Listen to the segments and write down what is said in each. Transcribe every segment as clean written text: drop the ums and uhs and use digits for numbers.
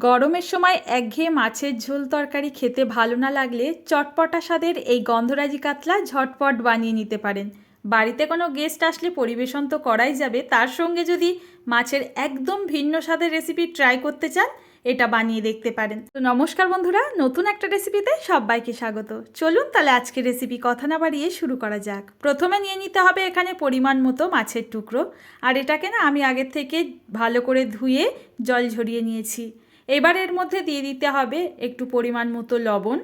গরমের সময় একঘেয়ে মাছের ঝোল তরকারি খেতে ভালো না লাগলে চটপটা স্বাদের এই গন্ধরাজি কাতলা ঝটপট বানিয়ে নিতে পারেন। বাড়িতে কোনো গেস্ট আসলে পরিবেশন তো করাই যাবে, তার সঙ্গে যদি মাছের একদম ভিন্ন স্বাদের রেসিপি ট্রাই করতে চান, এটা বানিয়ে দেখতে পারেন। তো নমস্কার বন্ধুরা, নতুন একটা রেসিপিতে সবাইকে স্বাগত। চলুন তাহলে আজকের রেসিপি কথা না বাড়িয়ে শুরু করা যাক। প্রথমে নিয়ে নিতে হবে এখানে পরিমাণ মতো মাছের টুকরো, আর এটাকে না আমি আগের থেকে ভালো করে ধুয়ে জল ঝরিয়ে নিয়েছি। এবার এর মধ্যে দিয়ে দিতে হবে একটু পরিমাণ মতো লবণ,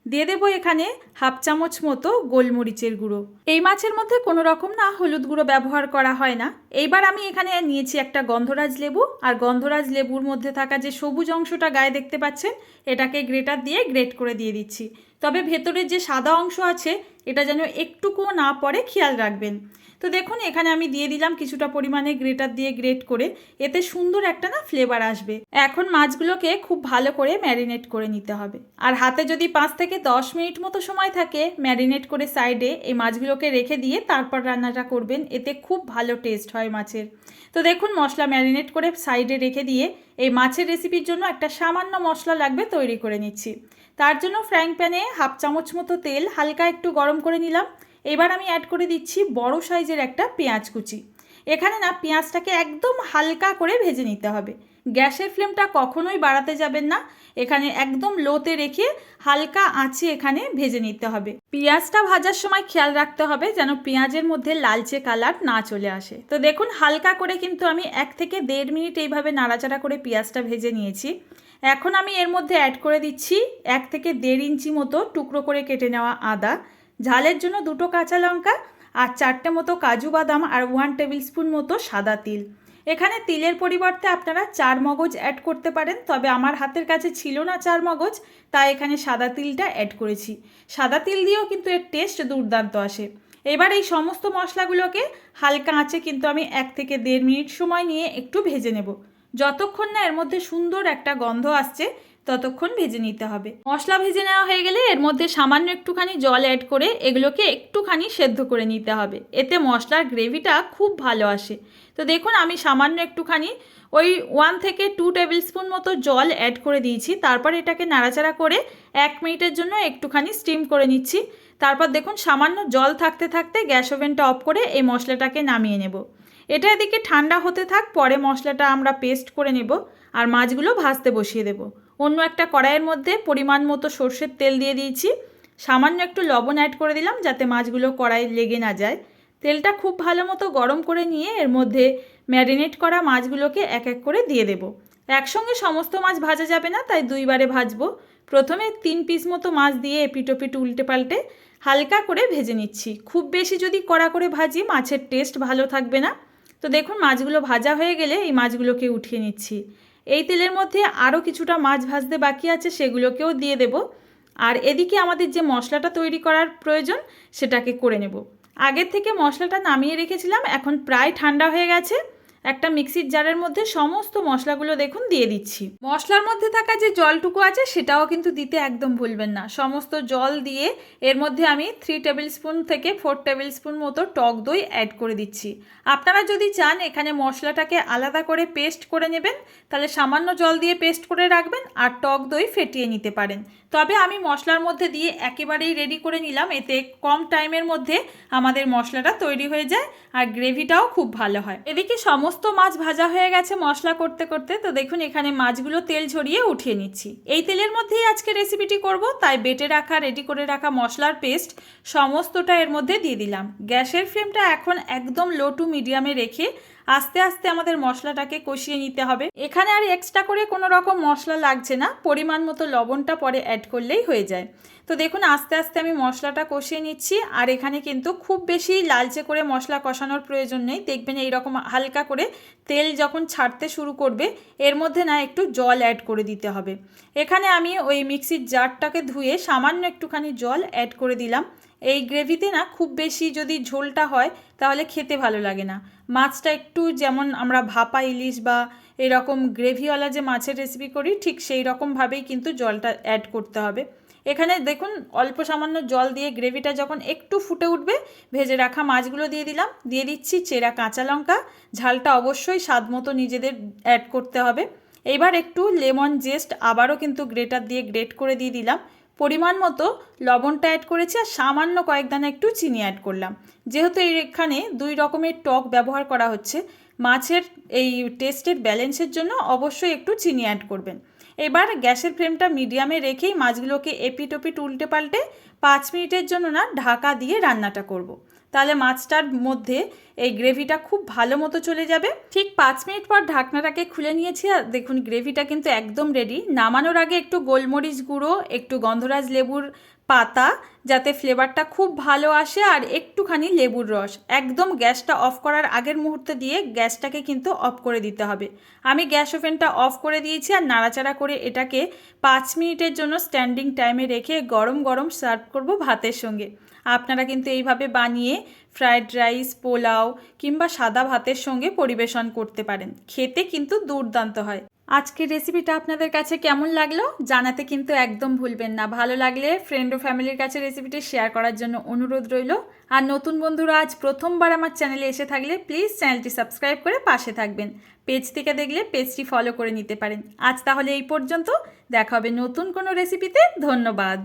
দিয়ে দেবো এখানে হাফ চামচ মতো গোলমরিচের গুঁড়ো। এই মাছের মধ্যে কোনো রকম না হলুদ গুঁড়ো ব্যবহার করা হয় না। এইবার আমি এখানে নিয়েছি একটা গন্ধরাজ লেবু, আর গন্ধরাজ লেবুর মধ্যে থাকা যে সবুজ অংশটা গায়ে দেখতে পাচ্ছেন, এটাকে গ্রেটার দিয়ে গ্রেট করে দিয়ে দিচ্ছি। তবে ভেতরের যে সাদা অংশ আছে এটা যেন একটুকুও না পড়ে খেয়াল রাখবেন। তো দেখুন এখানে আমি দিয়ে দিলাম কিছুটা পরিমাণে গ্রেটার দিয়ে গ্রেট করে, এতে সুন্দর একটা না ফ্লেভার আসবে। এখন মাছগুলোকে খুব ভালো করে ম্যারিনেট করে নিতে হবে, আর হাতে যদি 5 থেকে 10 মিনিট মতো সময় থাকে ম্যারিনেট করে সাইডে এই মাছগুলোকে রেখে দিয়ে তারপর রান্নাটা করবেন, এতে খুব ভালো টেস্ট হয় মাছের। তো দেখুন মশলা ম্যারিনেট করে সাইডে রেখে দিয়ে এই মাছের রেসিপির জন্য একটা সামান্য মশলা লাগবে তৈরি করে নিচ্ছি। তার জন্য ফ্রাইং প্যানে হাফ চামচ মতো তেল হালকা একটু গরম করে নিলাম। এবার আমি অ্যাড করে দিচ্ছি বড় সাইজের একটা পেঁয়াজ কুচি। এখানে না পেঁয়াজটাকে একদম হালকা করে ভেজে নিতে হবে। গ্যাসের ফ্লেমটা কখনোই বাড়াতে যাবেন না, এখানে একদম লোতে রেখে হালকা আঁচে এখানে ভেজে নিতে হবে। পেঁয়াজটা ভাজার সময় খেয়াল রাখতে হবে যেন পেঁয়াজের মধ্যে লালচে কালার না চলে আসে। তো দেখুন হালকা করে কিন্তু আমি 1 থেকে 1.5 মিনিট এইভাবে নাড়াচাড়া করে পেঁয়াজটা ভেজে নিয়েছি। এখন আমি এর মধ্যে অ্যাড করে দিচ্ছি 1 থেকে 1.5 ইঞ্চি মতো টুকরো করে কেটে নেওয়া আদা, ঝালের জন্য 2টো কাঁচা লঙ্কা, আর 4টে মতো কাজু বাদাম, আর 1 টেবিল স্পুন মতো সাদা তিল। এখানে তিলের পরিবর্তে আপনারা 4 মগজ অ্যাড করতে পারেন, তবে আমার হাতের কাছে ছিল না 4 মগজ, তাই এখানে সাদা তিলটা অ্যাড করেছি। সাদা তিল দিয়েও কিন্তু এর টেস্ট দুর্দান্ত আসে। এবার এই সমস্ত মশলাগুলোকে হালকা আঁচে কিন্তু আমি 1 থেকে 1.5 মিনিট সময় নিয়ে একটু ভেজে নেব। যতক্ষণ না এর মধ্যে সুন্দর একটা গন্ধ আসছে ততক্ষণ ভেজে নিতে হবে। মশলা ভেজে নেওয়া হয়ে গেলে এর মধ্যে সামান্য একটুখানি জল অ্যাড করে এগুলোকে একটুখানি সেদ্ধ করে নিতে হবে, এতে মশলার গ্রেভিটা খুব ভালো আসে। তো দেখুন আমি সামান্য একটুখানি ওই 1 থেকে 2 টেবিল স্পুন মতো জল অ্যাড করে দিয়েছি। তারপর এটাকে নাড়াচাড়া করে 1 মিনিটের জন্য একটুখানি স্টিম করে নিচ্ছি। তারপর দেখুন সামান্য জল থাকতে থাকতে গ্যাস ওভেনটা অফ করে এই মশলাটাকে নামিয়ে নেব। এটা এদিকে ঠান্ডা হতে থাক, পরে মশলাটা আমরা পেস্ট করে নেব আর মাছগুলো ভাজতে বসিয়ে দেব। অন্য একটা কড়াইয়ের মধ্যে পরিমাণ মতো সর্ষের তেল দিয়ে দিয়েছি, সামান্য একটু লবণ অ্যাড করে দিলাম যাতে মাছগুলো কড়াইয়ে লেগে না যায়। তেলটা খুব ভালো মতো গরম করে নিয়ে এর মধ্যে ম্যারিনেট করা মাছগুলোকে এক এক করে দিয়ে দেব। একসঙ্গে সমস্ত মাছ ভাজা যাবে না, তাই 2 বারে ভাজবো। প্রথমে 3 পিস মতো মাছ দিয়ে এপিটোপিট উল্টে পাল্টে হালকা করে ভেজে নিচ্ছি। খুব বেশি যদি কড়া করে ভাজি মাছের টেস্ট ভালো থাকবে না। তো দেখুন মাছগুলো ভাজা হয়ে গেলে এই মাছগুলোকে উঠিয়ে নিচ্ছি। এই তেলের মধ্যে আরও কিছুটা মাছ ভাজতে বাকি আছে, সেগুলোকেও দিয়ে দেব। আর এদিকে আমাদের যে মশলাটা তৈরি করার প্রয়োজন সেটাকে করে নেব। আগের থেকে মশলাটা নামিয়ে রেখেছিলাম, এখন প্রায় ঠান্ডা হয়ে গেছে। একটা মিক্সির জারের মধ্যে সমস্ত মশলাগুলো দেখুন দিয়ে দিচ্ছি। মশলার মধ্যে থাকা যে জলটুকু আছে সেটাও কিন্তু দিতে একদম ভুলবেন না। সমস্ত জল দিয়ে এর মধ্যে আমি 3 টেবিল স্পুন থেকে 4 টেবিল স্পুন মতো টক দই অ্যাড করে দিচ্ছি। আপনারা যদি চান এখানে মশলাটাকে আলাদা করে পেস্ট করে নেবেন, তাহলে সামান্য জল দিয়ে পেস্ট করে রাখবেন আর টক দই ফেটিয়ে নিতে পারেন। তবে আমি মশলার মধ্যে দিয়ে একেবারেই রেডি করে নিলাম, এতে কম টাইমের মধ্যে আমাদের মশলাটা তৈরি হয়ে যায় আর গ্রেভিটাও খুব ভালো হয়। এদিকে সমস্ত মাছ ভাজা হয়ে গেছে মশলা করতে করতে। তো দেখুন এখানে মাছগুলো তেল ঝরিয়ে উঠিয়ে নিচ্ছি। এই তেলের মধ্যেই আজকে রেসিপিটি করব, তাই বেটে রাখা রেডি করে রাখা মশলার পেস্ট সমস্তটা এর মধ্যে দিয়ে দিলাম। গ্যাসের ফ্লেমটা এখন একদম লো টু মিডিয়ামে রেখে আস্তে আস্তে আমাদের মশলাটাকে কষিয়ে নিতে হবে। এখানে আর এক্সট্রা করে কোনো রকম মশলা লাগছে না, পরিমাণ মতো লবণটা পরে অ্যাড করলেই হয়ে যায়। তো দেখুন আস্তে আস্তে আমি মশলাটা কষিয়ে নিচ্ছি। আর এখানে কিন্তু খুব বেশি লালচে করে মশলা কষানোর প্রয়োজন নেই। দেখবেন এইরকম হালকা করে তেল যখন ছাড়তে শুরু করবে এর মধ্যে না একটু জল অ্যাড করে দিতে হবে। এখানে আমি ওই মিক্সির জারটাকে ধুয়ে সামান্য একটুখানি জল অ্যাড করে দিলাম। এই গ্রেভিতে না খুব বেশি যদি ঝোলটা হয় তাহলে খেতে ভালো লাগে না। মাছটা একটু যেমন আমরা ভাপা ইলিশ বা এরকম গ্রেভিওয়ালা যে মাছের রেসিপি করি ঠিক সেই রকমভাবেই কিন্তু জলটা অ্যাড করতে হবে। এখানে দেখুন অল্প সামান্য জল দিয়ে গ্রেভিটা যখন একটু ফুটে উঠবে ভেজে রাখা মাছগুলো দিয়ে দিলাম। দিয়ে দিচ্ছি চেরা কাঁচা লঙ্কা, ঝালটা অবশ্যই স্বাদ মতো নিজেদের অ্যাড করতে হবে। এবার একটু লেমন জেস্ট আবারও কিন্তু গ্রেটার দিয়ে গ্রেট করে দিয়ে দিলাম। পরিমাণ মতো লবণটা অ্যাড করেছি আর সামান্য কয়েক দানা একটু চিনি অ্যাড করলাম। যেহেতু এখানে 2 রকমের টক ব্যবহার করা হচ্ছে, মাছের এই টেস্টের ব্যালেন্সের জন্য অবশ্যই একটু চিনি অ্যাড করবেন। এবার গ্যাসের ফ্লেমটা মিডিয়ামে রেখেই মাছগুলোকে এপিট ওপিট উল্টে পাল্টে 5 মিনিটের জন্য ঢাকা দিয়ে রান্নাটা করব। তাহলে মাছটার মধ্যে এই গ্রেভিটা খুব ভালো মতো চলে যাবে। ঠিক 5 মিনিট পর ঢাকনাটাকে খুলে নিয়েছি আর দেখুন গ্রেভিটা কিন্তু একদম রেডি। নামানোর আগে একটু গোলমরিচ গুঁড়ো, একটু গন্ধরাজ লেবুর পাতা, যাতে ফ্লেভারটা খুব ভালো আসে, আর একটুখানি লেবুর রস একদম গ্যাসটা অফ করার আগের মুহূর্তে দিয়ে গ্যাসটাকে কিন্তু অফ করে দিতে হবে। আমি গ্যাস ওভেনটা অফ করে দিয়েছি আর নাড়াচাড়া করে এটাকে 5 মিনিটের জন্য স্ট্যান্ডিং টাইমে রেখে গরম গরম সার্ভ করব ভাতের সঙ্গে। আপনারা কিন্তু এইভাবে বানিয়ে ফ্রায়েড রাইস, পোলাও কিংবা সাদা ভাতের সঙ্গে পরিবেশন করতে পারেন। খেতে কিন্তু দুর্দান্ত হয়। আজকের রেসিপিটা আপনাদের কাছে কেমন লাগলো জানাতে কিন্তু একদম ভুলবেন না। ভালো লাগলে ফ্রেন্ড ও ফ্যামিলির কাছে রেসিপিটি শেয়ার করার জন্য অনুরোধ রইল। আর নতুন বন্ধুরা আজ প্রথমবার আমার চ্যানেলে এসে থাকলে প্লিজ চ্যানেলটি সাবস্ক্রাইব করে পাশে থাকবেন। পেজ থেকে দেখলে পেজটি ফলো করে নিতে পারেন। আজ তাহলে এই পর্যন্ত, দেখা হবে নতুন কোনো রেসিপিতে। ধন্যবাদ।